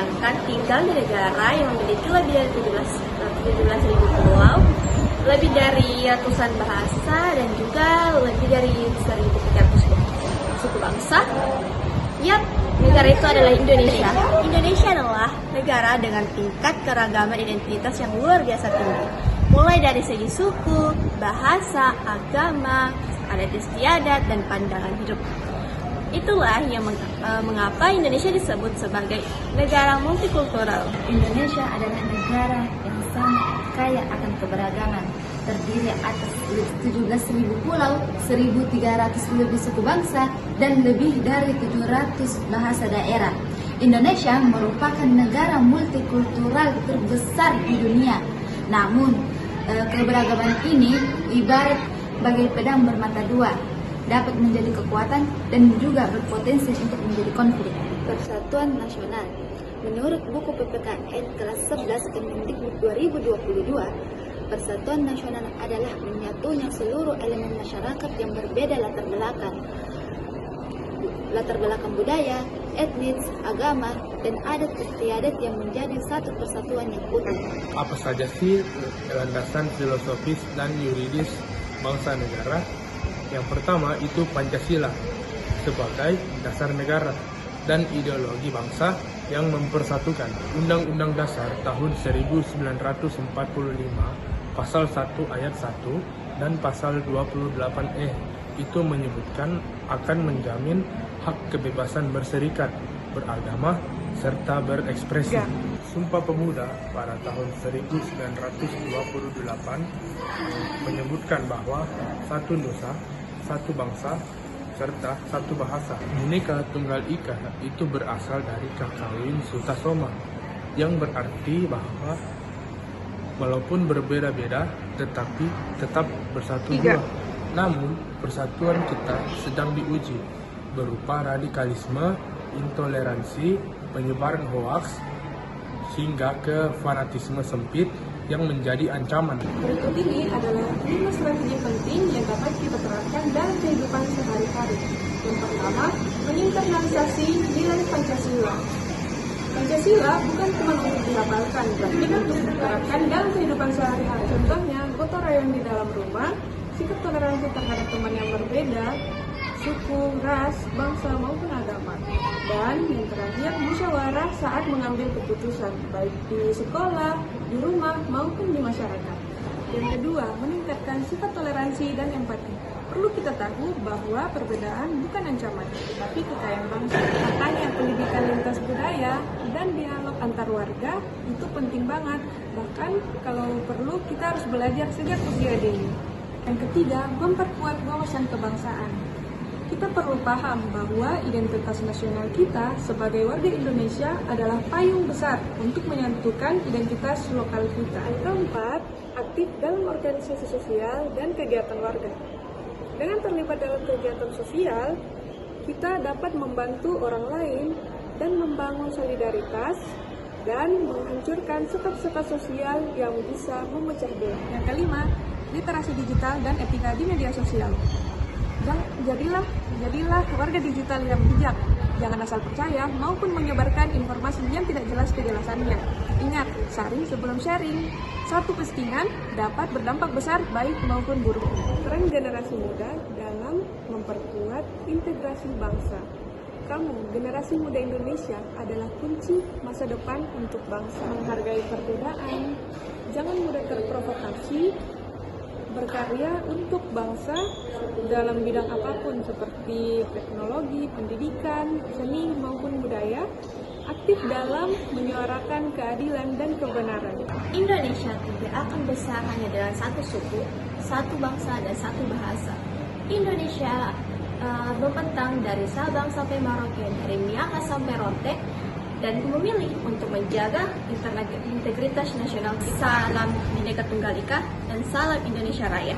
membayangkan tinggal di negara yang memiliki lebih dari 17.000 pulau, lebih dari ratusan bahasa, dan juga lebih dari 1.300 suku bangsa. Yap, negara itu adalah Indonesia. Indonesia adalah negara dengan tingkat keragaman identitas yang luar biasa tinggi. Mulai dari segi suku, bahasa, agama, adat istiadat, dan pandangan hidup. Itulah yang mengapa Indonesia disebut sebagai negara multikultural. Indonesia adalah negara yang sangat kaya akan keberagaman, terdiri atas 17.000 pulau, 1.300 lebih suku bangsa, dan lebih dari 700 bahasa daerah. Indonesia merupakan negara multikultural terbesar di dunia. Namun, keberagaman ini ibarat bagai pedang bermata dua, dapat menjadi kekuatan dan juga berpotensi untuk menjadi konflik. Persatuan Nasional. Menurut buku PPKN kelas 11 Kemendikbud 2022, Persatuan Nasional adalah menyatunya seluruh elemen masyarakat yang berbeda latar belakang budaya, etnis, agama, dan adat istiadat yang menjadi satu persatuan yang utuh. Apa saja sih landasan filosofis dan yuridis bangsa negara? Yang pertama itu Pancasila sebagai dasar negara dan ideologi bangsa yang mempersatukan. Undang-Undang Dasar tahun 1945 pasal 1 ayat 1 dan pasal 28E itu menyebutkan akan menjamin hak kebebasan berserikat, beragama, serta berekspresi. Sumpah Pemuda pada tahun 1928 menyebutkan bahwa satu nusa, satu bangsa, serta satu bahasa. Bhinneka Tunggal Ika itu berasal dari kakawin Sutasoma, yang berarti bahwa walaupun berbeda-beda tetapi tetap bersatu jua. Namun persatuan kita sedang diuji berupa radikalisme, intoleransi, penyebaran hoaks, hingga ke fanatisme sempit yang menjadi ancaman. Berikut ini adalah 5 strategi penting yang dapat kita terapkan dalam kehidupan sehari-hari. Yang pertama, menginternalisasi nilai Pancasila. Pancasila bukan cuma untuk dihafalkan, tapi untuk diterapkan dalam kehidupan sehari-hari. Contohnya, gotong royong di dalam rumah, sikap toleransi terhadap teman yang berbeda, suku, ras, bangsa maupun agama. Dan yang terakhir, musyawarah saat mengambil keputusan, baik di sekolah, di rumah, maupun di masyarakat. Yang kedua, meningkatkan sifat toleransi dan empati. Perlu kita tahu bahwa perbedaan bukan ancaman, tetapi kekayaan bangsa. Makanya pendidikan lintas budaya dan dialog antar warga itu penting banget. Bahkan kalau perlu kita harus belajar sejak usia dini. Yang ketiga, memperkuat wawasan kebangsaan. Kita perlu paham bahwa identitas nasional kita sebagai warga Indonesia adalah payung besar untuk menyatukan identitas lokal kita. Yang keempat, aktif dalam organisasi sosial dan kegiatan warga. Dengan terlibat dalam kegiatan sosial, kita dapat membantu orang lain dan membangun solidaritas dan menghancurkan sekat-sekat sosial yang bisa memecah belah. Yang kelima, literasi digital dan etika di media sosial. Jadilah warga digital yang bijak. Jangan asal percaya maupun menyebarkan informasi yang tidak jelas kejelasannya. Ingat, saring sebelum sharing. Satu postingan dapat berdampak besar baik maupun buruk. Peran generasi muda dalam memperkuat integrasi bangsa. Kamu, generasi muda Indonesia, adalah kunci masa depan untuk bangsa. Menghargai perbedaan, jangan mudah terprovokasi, berkarya untuk bangsa dalam bidang apapun seperti teknologi, pendidikan, seni maupun budaya, aktif dalam menyuarakan keadilan dan kebenaran. Indonesia tidak akan besar hanya dengan satu suku, satu bangsa, dan satu bahasa. Indonesia membentang dari Sabang sampai Merauke, dari Miangas sampai Rote, dan memilih untuk menjaga integritas nasional. Salam Bhinneka Tunggal Ika dan salam Indonesia Raya.